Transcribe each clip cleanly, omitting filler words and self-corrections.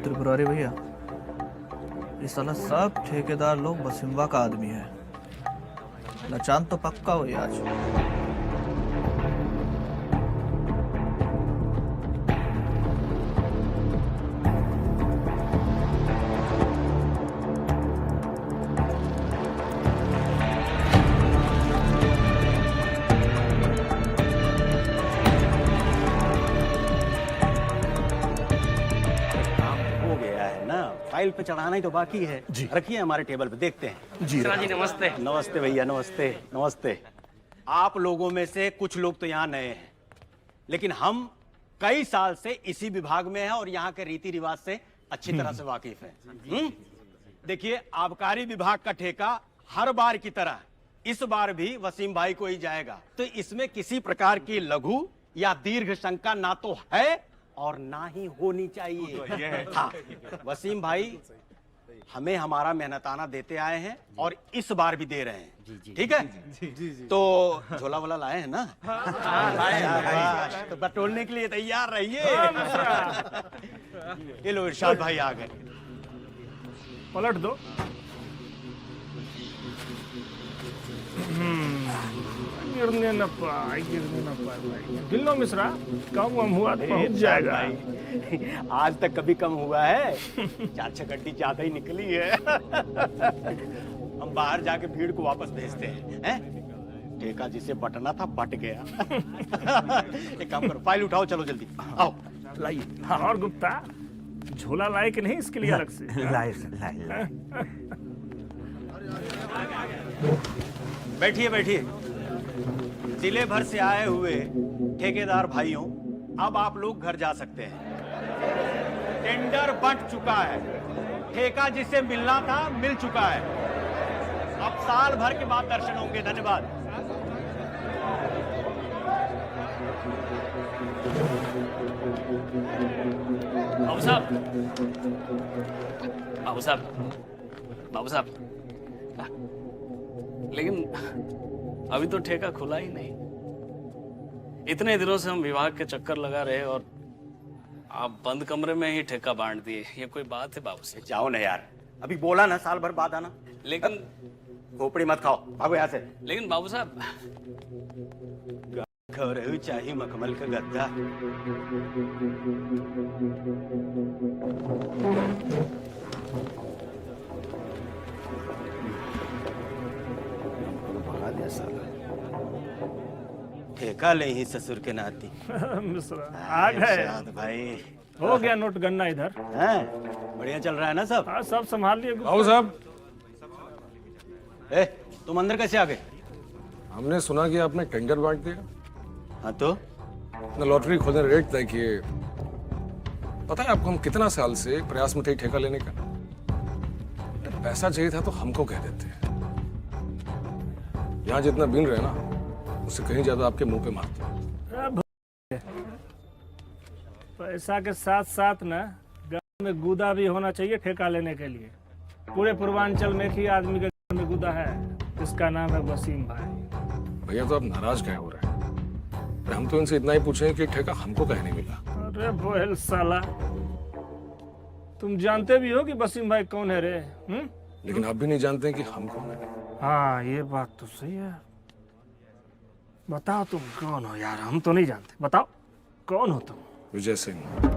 त्रिपुरारी भैया, ये साला सब ठेकेदार लोग बसिम्बा का आदमी है। लचान तो पक्का हुई आज। फाइल पे चढ़ाना ही तो बाकी है। रखिए हमारे टेबल पे, देखते हैं। जी नमस्ते। नमस्ते भैया, नमस्ते नमस्ते। आप लोगों में से कुछ लोग तो यहाँ नए हैं, लेकिन हम कई साल से इसी विभाग में हैं और यहाँ के रीति रिवाज से अच्छी तरह से वाकिफ हैं। देखिए, आबकारी विभाग का ठेका हर बार की तरह इस बार भी वसीम भाई को ही जाएगा, तो इसमें किसी प्रकार की लघु या दीर्घ शंका ना तो है और ना ही होनी चाहिए। हाँ, वसीम भाई हमें हमारा मेहनताना देते आए हैं और इस बार भी दे रहे हैं। ठीक है? तो झोला वोला लाए हैं ना? तो बटोरने के लिए तैयार रहिए। ये लो, इरशाद भाई आ गए। पलट दो। गिरने न पाए भाई। गिल्लो मिश्रा, कम हुआ तो पहुंच जाएगा। भाई, आज तक कभी कम हुआ है? 4-6 गड्डी ज्यादा ही निकली है। हम बाहर जाके भीड़ को वापस भेजते हैं। ठेका जिसे बटना था बट गया। एक काम करो, फाइल उठाओ, चलो जल्दी आओ। लाइए। हाँ, और गुप्ता, झोला लाए कि नहीं इसके लिए अलग से? लाए। बैठिए बैठिए। जिले भर से आए हुए ठेकेदार भाइयों, अब आप लोग घर जा सकते हैं। टेंडर बंट चुका है, ठेका जिसे मिलना था मिल चुका है। अब साल भर के बाद दर्शन होंगे। धन्यवाद। बाबू साहब, बाबू साहब, बाबू साहब, लेकिन अभी तो ठेका खुला ही नहीं। इतने दिनों से हम विभाग के चक्कर लगा रहे और आप बंद कमरे में ही ठेका बांट दिए। ये कोई बात है बाबू साहब? जाओ ना यार, अभी बोला ना साल भर बाद आना। लेकिन खोपड़ी मत खाओ, भागो यहाँ से। लेकिन बाबू साहब, घर चाहिए मखमल का गद्दा। ठेका ले ही ससुर के नाती। मिश्रा आ गए भाई। हो गया नोट गन्ना इधर। बढ़िया चल रहा है ना सब? हाँ, सब संभाल लिए। बाबू साहब, तुम अंदर कैसे आ गए? हमने सुना कि आपने टेंडर बांट दिया। हाँ तो अपना लॉटरी खोलने रेट तय किए। पता है आपको हम कितना साल से प्रयास में थे ठेका लेने का? पैसा चाहिए था तो हमको कह देते। यहाँ जितना बिल रहे ना, उससे कहीं ज्यादा आपके मुंह पे मारते। पैसा के साथ साथ ना गांव में गुदा भी होना चाहिए ठेका लेने के लिए। पूरे पूर्वांचल में एक ही आदमी के गांव में गुदा है, इसका नाम है वसीम भाई। भैया तो आप नाराज कहे हो रहे हैं? हम तो इनसे इतना ही पूछे कि ठेका हमको कहीं नहीं मिला। अरे बोल साला, तुम जानते भी हो कि वसीम भाई कौन है रे? लेकिन आप भी नहीं जानते कि हम कौन है। हाँ, ये बात तो सही है। बताओ तुम कौन हो यार? हम तो नहीं जानते। बताओ कौन हो तुम? विजय सिंह।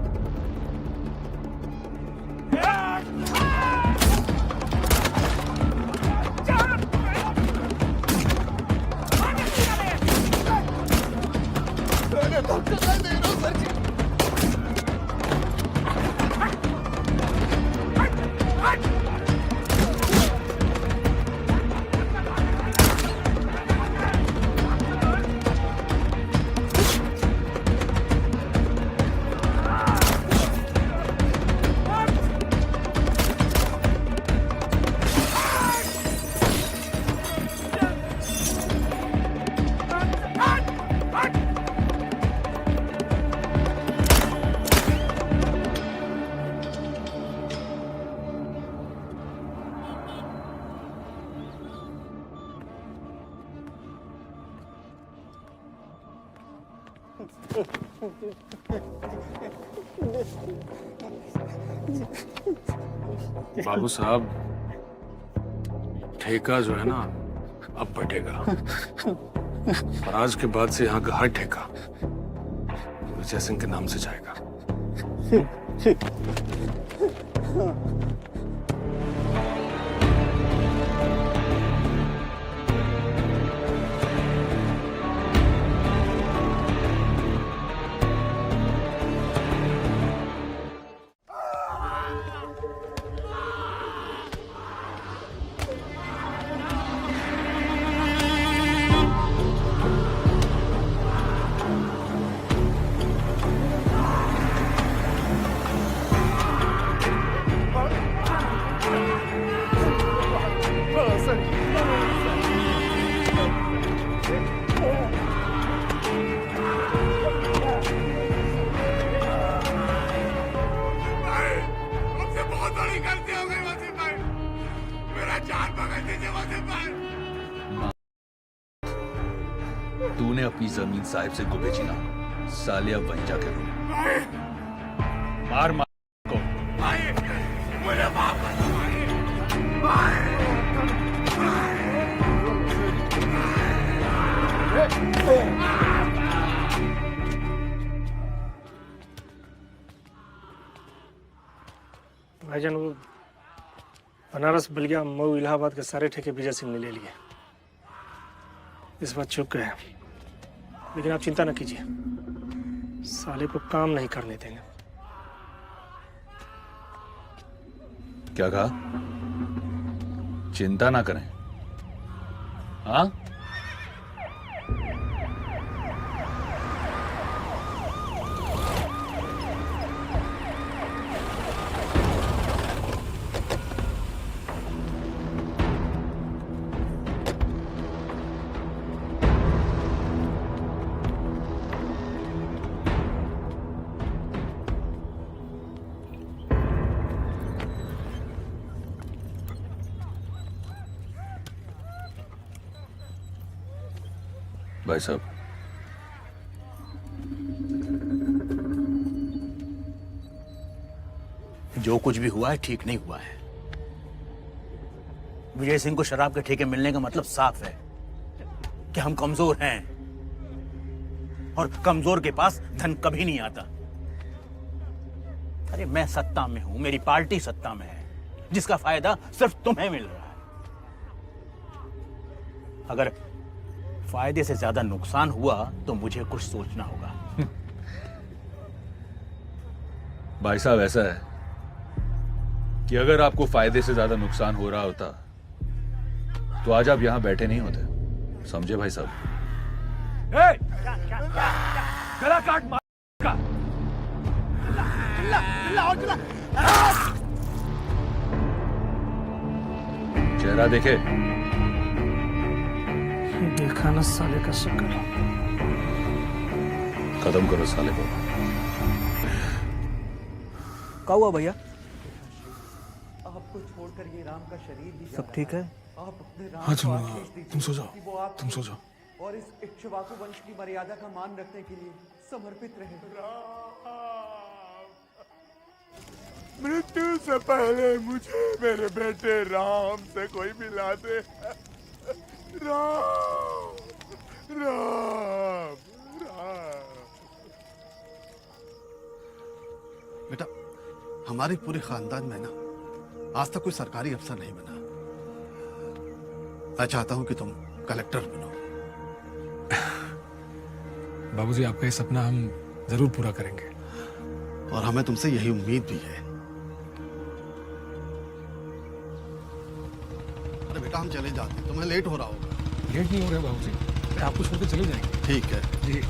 बाबू साहब, ठेका जो है ना अब बटेगा, और आज के बाद से यहाँ का हर ठेका विजय सिंह के नाम से जाएगा। हमसे बहुत बड़ी गलती हो गई वसीम भाई, मेरा जान पकड़ दीजिए वसीम भाई। तूने अपनी जमीन साहिब से को बेची ना, साले अब वहीं जाके रो। मार मार को। भाई मुझे माफ कर दो भाई। भाईजान वो बनारस, बलिया, मऊ, इलाहाबाद के सारे ठेके विजय सिंह ने ले लिए। इस बात चुप गए, लेकिन आप चिंता न कीजिए, साले को काम नहीं करने देंगे। क्या कहा? चिंता ना करें। हाँ, भाई साहब, जो कुछ भी हुआ है ठीक नहीं हुआ है। विजय सिंह को शराब के ठेके मिलने का मतलब साफ है कि हम कमजोर हैं, और कमजोर के पास धन कभी नहीं आता। अरे मैं सत्ता में हूं, मेरी पार्टी सत्ता में है, जिसका फायदा सिर्फ तुम्हें मिल रहा है। अगर फायदे से ज्यादा नुकसान हुआ तो मुझे कुछ सोचना होगा। भाई साहब, ऐसा है कि अगर आपको फायदे से ज्यादा नुकसान हो रहा होता तो आज आप यहां बैठे नहीं होते। समझे भाई साहब? गला काट मार का। चेहरा देखे। देखा ना साले का शक्ल। खत्म करो साले को। क्या हुआ भैया? आपको छोड़कर ये राम का शरीर भी सब ठीक है? आप अपने राम हाँ को चलो, आशीष दीजिए तुम सो जाओ, कि वो आप तुम सो जाओ। और इस इक्ष्वाकु वंश की मर्यादा का मान रखने के लिए समर्पित रहे। मृत्यु से पहले मुझे मेरे बेटे राम से कोई मिला दे। राम राम राम। बेटा, हमारे पूरे खानदान में ना आज तक कोई सरकारी अफसर नहीं बना। मैं चाहता हूं कि तुम कलेक्टर बनो। बाबूजी, आपका ये सपना हम जरूर पूरा करेंगे। और हमें तुमसे यही उम्मीद भी है। अरे बेटा, हम चले जाते हैं, तुम्हें लेट हो रहा होगा। लेट नहीं हो रहे बाबूजी, आपको छोड़ के चले जाएंगे। ठीक है, जी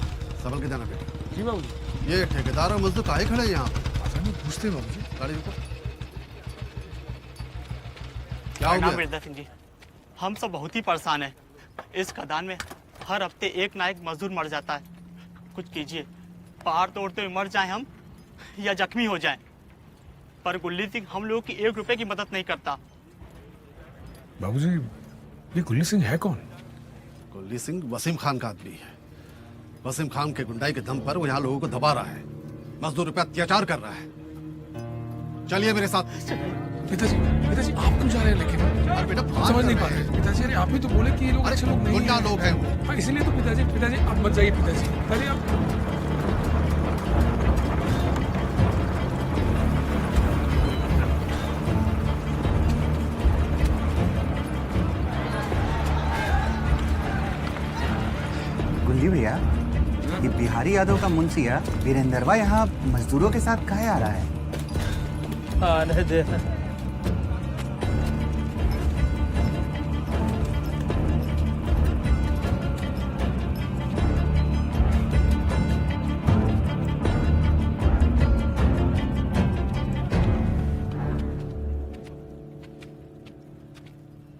संभल के जाना बेटा। जी बाबूजी। ये ठेकेदार और मजदूर काहे खड़े हैं यहाँ पे? अच्छा, नहीं पूछते बाबूजी। गाड़ी रुको। क्या हो प्रणाम गया? बिरदा सिंह जी, हम सब बहुत ही परेशान हैं। इस खदान में हर हफ्ते एक ना एक मजदूर मर जाता है। कुछ कीजिए, पहाड़ तोड़ते हुए मर जाएं हम या जख्मी हो जाएं, पर गुल्ली सिंह हम लोगों की 1 रुपए की मदद नहीं करता। बाबूजी, ये गुल्ली सिंह है कौन? गुल्ली सिंह वसीम खान का आदमी है, वसीम खान के गुंडाई के दम पर वो यहाँ लोगों को दबा रहा है, मजदूरों पे अत्याचार कर रहा है। चलिए मेरे साथ। पिताजी पिताजी आप क्यों जा रहे हैं? लेकिन अरे बेटा समझ नहीं पा रहे पिताजी। अरे आप ही तो बोले कि ये लोग अच्छे लोग नहीं गुंडा लोग हैं वो। हाँ, इसलिए तो पिताजी पिताजी आप मत जाइए पिताजी। पिताजी आप गुंजी भैया, ये बिहारी यादव का मुंशिया वीरेंद्रवा यहाँ मजदूरों के साथ काहे आ रहा है? आने दे।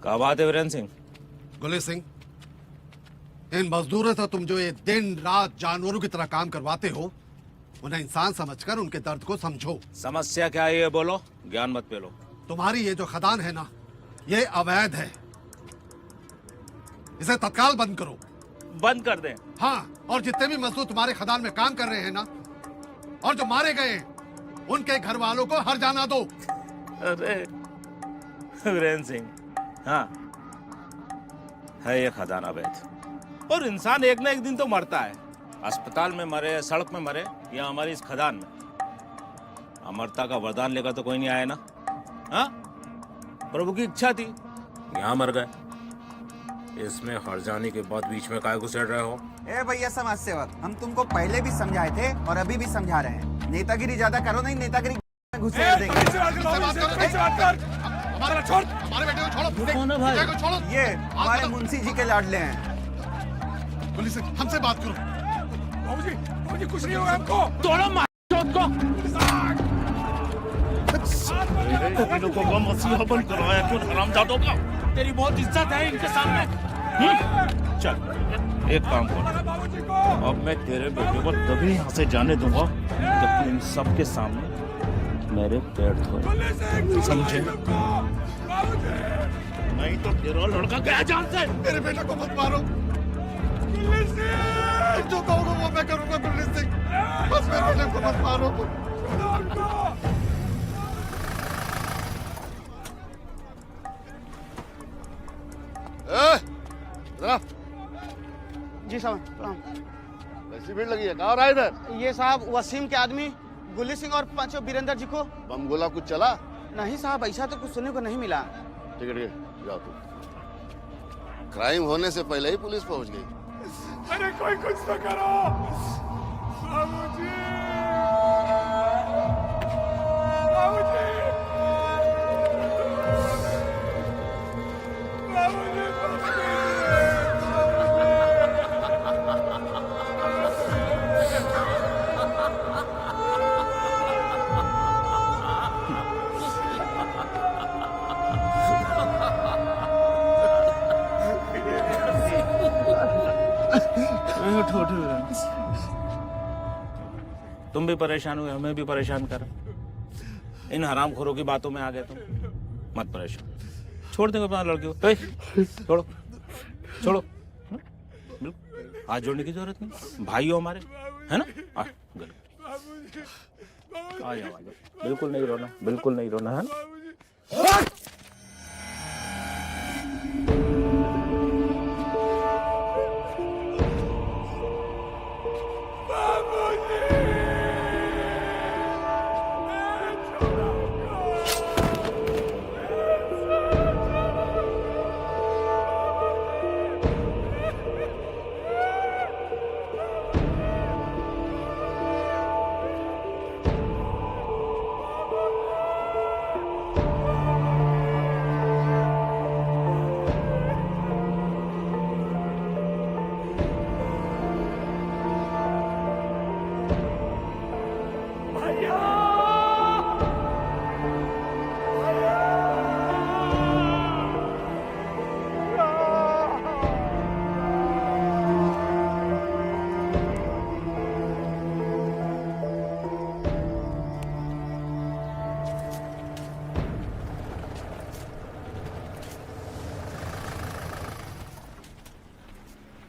क्या बात है वीरेंद्र सिंह? गुली सिंह, इन मजदूरों से तुम जो ये दिन रात जानवरों की तरह काम करवाते हो, उन्हें इंसान समझकर उनके दर्द को समझो। समस्या क्या है ये बोलो, ज्ञान मत पेलो। तुम्हारी ये जो खदान है ना, ये अवैध है। इसे तत्काल बंद करो। बंद कर दें? हाँ, और जितने भी मजदूर तुम्हारे खदान में काम कर रहे हैं ना, और जो मारे गए हैं, उनके घर वालों को हर जाना दो। अरे वीरेंद्र सिंह, हाँ है ये खदान अवैध, और इंसान एक ना एक दिन तो मरता है। अस्पताल में मरे, सड़क में मरे, या हमारी इस खदान में। अमरता का वरदान लेकर तो कोई नहीं आया ना। हाँ, प्रभु की इच्छा थी, यहाँ मर गए। इसमें हर जाने के बाद बीच में काहे घुसेड़ रहे हो? ए भैया समाज सेवक, हम तुमको पहले भी समझाए थे और अभी भी समझा रहे हैं। नेतागिरी ज्यादा करो नहीं, नेतागिरी में घुसेड़ देंगे। हमारे बेटे को छोड़ो। कौन है भाई? बेटे को छोड़ो। ये हमारे मुंशी जी के लाडले हैं। पुलिस से हमसे बात करो। बाबूजी कुछ नहीं होगा हमको। तोड़ो मार को। को मसीहा बन करवाया क्यों हरामजादों का? तेरी बहुत इज्जत है इनके सामने। चल एक काम कर, अब मैं तेरे बेटे को तभी यहाँ से जाने दूंगा जब तू इन सबके सामने मेरे पैर धोए, समझे? नहीं तो तेरा लड़का गया जान से। मेरे बेटे को मत मारो। जो कहोगे वो मैं करूंगा गुरलीन सिंह, बस मेरे बेटे को मत मारो। जी साहब प्रणाम। ऐसी भीड़ लगी है, कहाँ रहा इधर? ये साहब वसीम के आदमी गुली सिंह और पांचों वीरेंद्र जी को। बम गोला कुछ चला? नहीं साहब, ऐसा तो कुछ सुनने को नहीं मिला। ठीक है जाओ तुम। क्राइम होने से पहले ही पुलिस पहुंच गई। अरे कोई कुछ तो करो बाबूजी। बाबूजी तुम भी परेशान हुए, हमें भी परेशान कर। इन हरामखोरों की बातों में आ गए तुम। मत परेशान, छोड़ देंगे अपना लड़की को। छोड़ो छोड़ो, बिल्कुल हाथ जोड़ने की जरूरत नहीं। भाई हो हमारे, है ना? आ जाओ, बिल्कुल नहीं रोना, बिल्कुल नहीं रोना, है ना?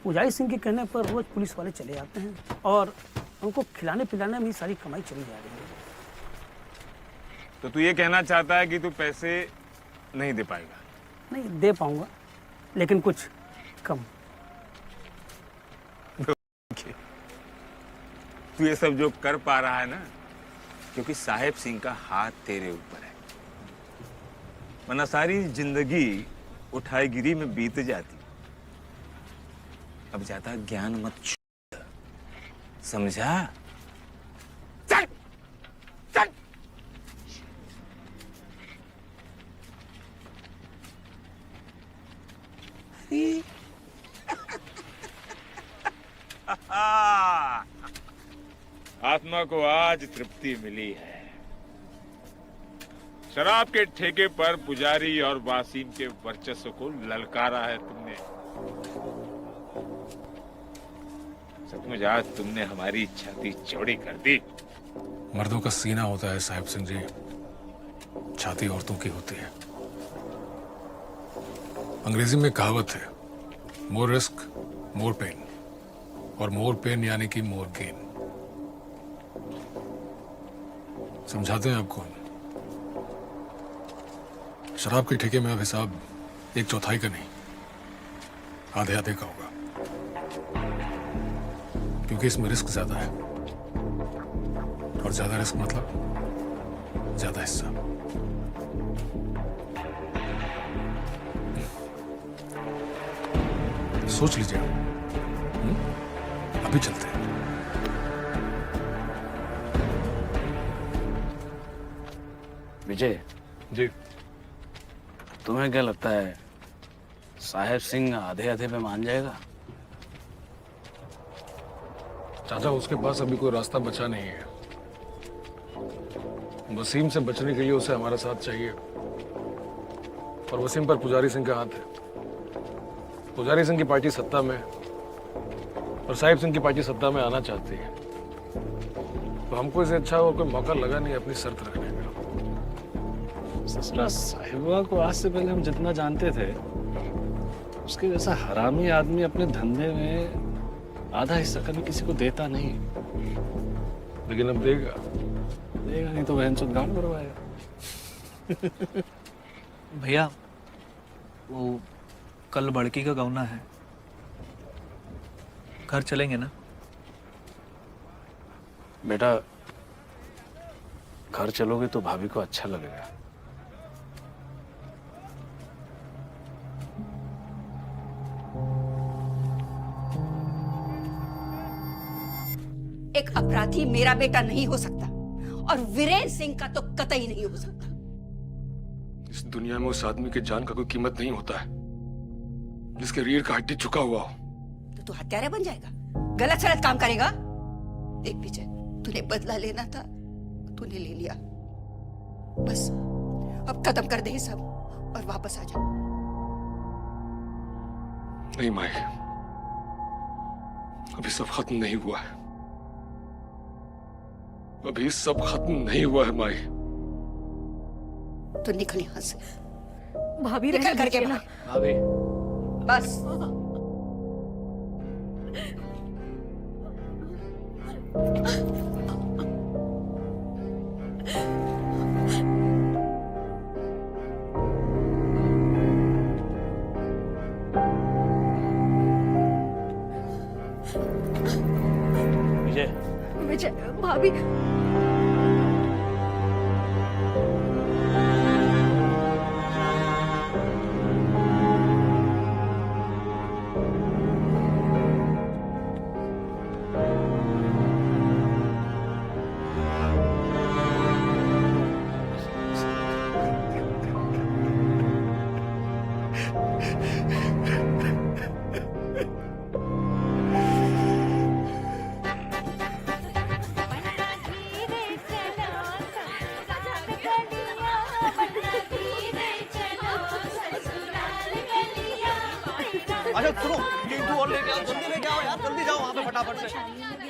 पुजारी सिंह के कहने पर रोज पुलिस वाले चले आते हैं और उनको खिलाने पिलाने में ही सारी कमाई चली जा रही है। तो तू ये कहना चाहता है कि तू पैसे नहीं दे पाएगा? नहीं दे पाऊंगा, लेकिन कुछ कम। तू ये सब जो कर पा रहा है ना, क्योंकि साहेब सिंह का हाथ तेरे ऊपर है, वरना सारी जिंदगी उठाईगिरी में बीत जाती। अब ज्यादा ज्ञान मत छू, समझा? चल चल। आत्मा को आज तृप्ति मिली है। शराब के ठेके पर पुजारी और वासीम के वर्चस्व को ललकारा है तुमने। सचमुच आज तुमने हमारी छाती चौड़ी कर दी। मर्दों का सीना होता है साहिब सिंह जी, छाती औरतों की होती है। अंग्रेजी में कहावत है, मोर रिस्क मोर पेन, और मोर पेन यानी कि मोर गेन। समझाते हैं आपको, शराब के ठेके में अब हिसाब 1/4 का नहीं, आधे आधे का होगा, क्योंकि इसमें रिस्क ज्यादा है, और ज्यादा रिस्क मतलब ज्यादा हिस्सा। सोच लीजिए, अभी चलते हैं। विजय जी, तुम्हें क्या लगता है साहेब सिंह आधे आधे पे मान जाएगा? चाचा, उसके पास अभी कोई रास्ता बचा नहीं है। वसीम से बचने के लिए उसे हमारा साथ चाहिए, और वसीम पर पुजारी सिंह का हाथ है। पुजारी सिंह की पार्टी सत्ता में, और साहिब सिंह की पार्टी सत्ता में आना चाहती है, तो हमको इसे अच्छा और कोई मौका लगा नहीं अपनी शर्त रखने का। ससुरा साहिबा को आज से पहले हम जितना जानते थे, उसके जैसा हरामी आदमी अपने धंधे में आधा हिस्सा कभी किसी को देता नहीं। लेकिन अब देगा नहीं तो बहन चुत गांड करवाएगा। भैया, वो कल बड़की का गौना है, घर चलेंगे ना? बेटा, घर चलोगे तो भाभी को अच्छा लगेगा। एक अपराधी मेरा बेटा नहीं हो सकता, और वीरेंद्र सिंह का तो कतई नहीं हो सकता। इस दुनिया में उस आदमी की जान का कोई कीमत नहीं होता है जिसके रीढ़ का हड्डी झुका हुआ हो। तो तू हत्यारा बन जाएगा, गलत सलत काम करेगा। देख विजय, तूने बदला लेना था, तूने ले लिया। बस अब खत्म कर दे सब और वापस आ जा। नहीं माई, अभी सब खत्म नहीं हुआ है। अभी सब खत्म नहीं हुआ है माई। तो निकल यहाँ से। भाभी निकल करके बाहर। भाभी, बस विजय, विजय, भाभी। अच्छा सुनो, 3 और लेके आओ, जल्दी लेके आओ यार, जल्दी जाओ वहाँ पे फटाफट से।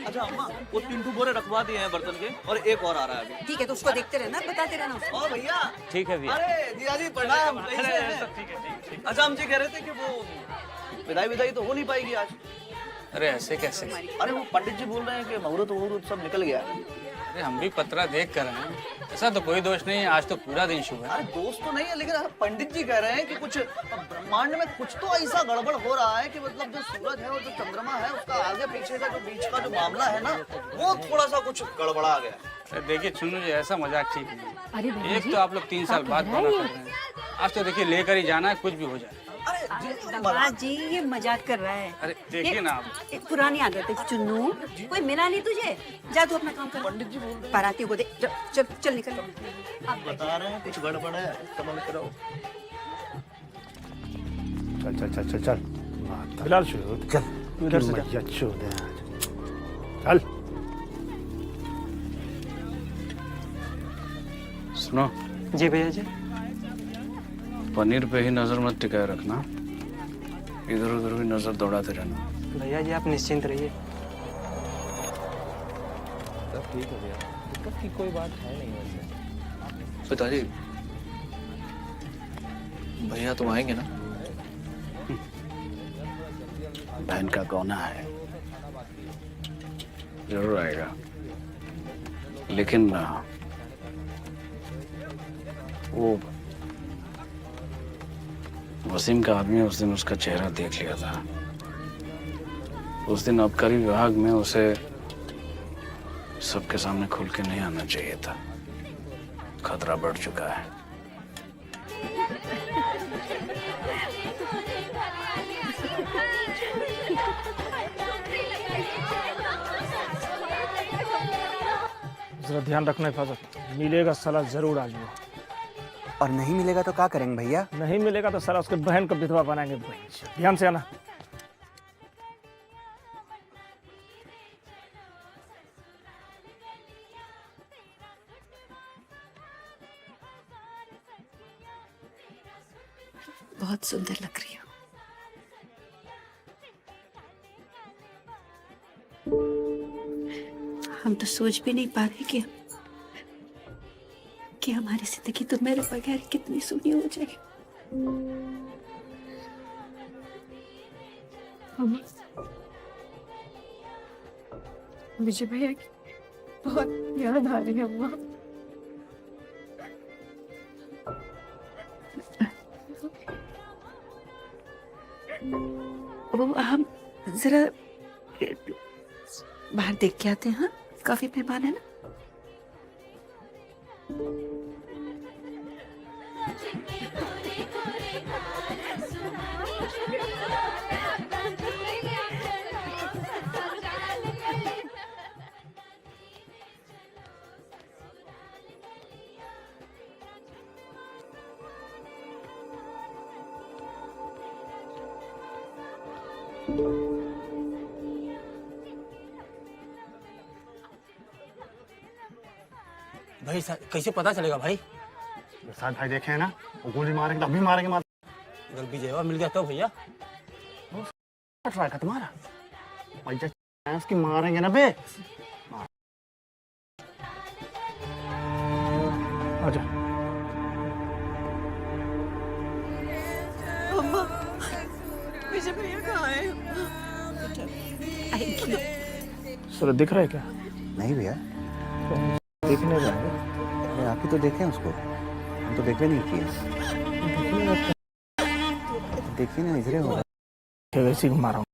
अच्छा अम्मा, वो 3 बोरे रखवा दिए हैं बर्तन के, और एक और आ रहा है अभी। ठीक है, तो उसको देखते रहना, बताते रहना उसको। और भैया, ठीक है भैया। अरे जिया जी प्रणाम। ठीक है। अच्छा हम जी कह रहे थे कि वो विदाई तो हो नहीं पाएगी आज। अरे ऐसे कैसे? अरे वो पंडित जी बोल रहे हैं कि मुहूर्त वहूर्त सब निकल गया। अरे हम भी पत्रा देख कर हैं, ऐसा तो कोई दोष नहीं है, आज तो पूरा दिन शुभ है। अरे दोस्त तो नहीं है, लेकिन पंडित जी कह रहे हैं कि कुछ ब्रह्मांड में कुछ तो ऐसा गड़बड़ हो रहा है कि मतलब जो सूरज है और जो चंद्रमा है उसका आगे पीछे का जो बीच का जो मामला है ना, वो थोड़ा सा कुछ गड़बड़ा गया। अरे देखिए चुन्नू जी, ऐसा मजाक ठीक नहीं अरे है। भैया एक जी, तो आप लोग 3 साल बाद क्या बना कर कर रहे रहे हैं, आज तो देखिए लेकर ही जाना है, कुछ भी हो जाए। दमाद जी ये मजाक कर रहा है। अरे देखिए ना आप, एक पुरानी आदत है चुन्नू, कोई मिला नहीं तुझे, जा तू अपना काम कर। पंडित जी बोल रहे बारातियों को दे, चल चल निकल। बता रहे हैं कुछ गड़बड़ है, समझ करो। चल चल चल चल चल फिलहाल शुरू चल, तू इधर से जा। चल सुनो जी भैया जी। पनीर पे ही नजर मत टिकाए रखना, इधर उधर भी नजर दौड़ाते रहना। भैया जी आप निश्चिंत रहिए। सब ठीक हो गया, दिक्कत की कोई बात है नहीं वैसे। पिताजी, भैया तुम आएंगे ना? बहन का गौना है, जरूर आएगा, लेकिन वो वसीम का आदमी उस दिन उसका चेहरा देख लिया था। उस दिन आबकारी विभाग में उसे सबके सामने खुल के नहीं आना चाहिए था, खतरा बढ़ चुका है। जरा ध्यान रखना हिफाजत, मिलेगा साला जरूर आज वो। और नहीं मिलेगा तो क्या करेंगे भैया? नहीं मिलेगा तो साला उसके बहन को विधवा बनाएंगे। ध्यान से आना। बहुत सुंदर लग रही हो। हम तो सोच भी नहीं पा रहे कि हमारी जिंदगी तो मेरे बगैर कितनी सुनी हो जाएगी। विजय भैया की बहुत याद आ रही है अम्मा। वो हम जरा बाहर देख के आते हैं। हाँ, काफी मेहमान है ना। भाई कैसे पता चलेगा भाई? साथ भाई देखे हैं ना, वो गोली मारेंगे तब भी मारेंगे। अगर विजयवा मिल गया तो भैया ट्राई कर तुम्हारा की मारेंगे ना बे। आजा। अम्मा, विजय भैया कहाँ है? सूरज दिख रहा है क्या? नहीं भैया, देखने जाएंगे। अरे आप ही तो देखें उसको, हम तो देखने नहीं किए। देखिए ना, इधर होगा। वैसे ही मारा हूँ।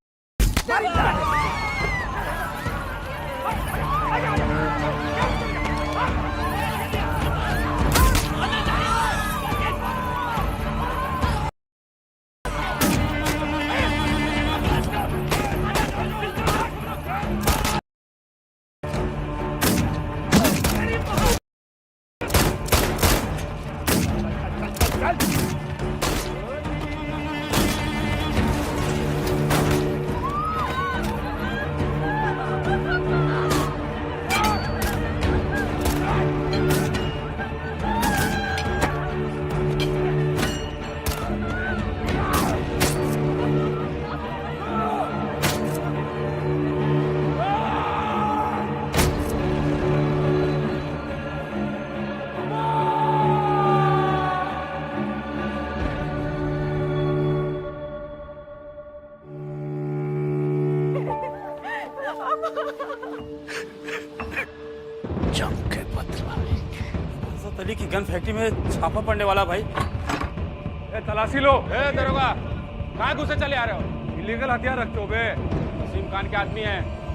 गन फैक्ट्री में छापा पड़ने वाला भाई। तलाशी लो। दरोगा, कहाँ घुसे चले आ रहे हो? इलीगल हथियार रखते हो बे? वसीम खान के आदमी है।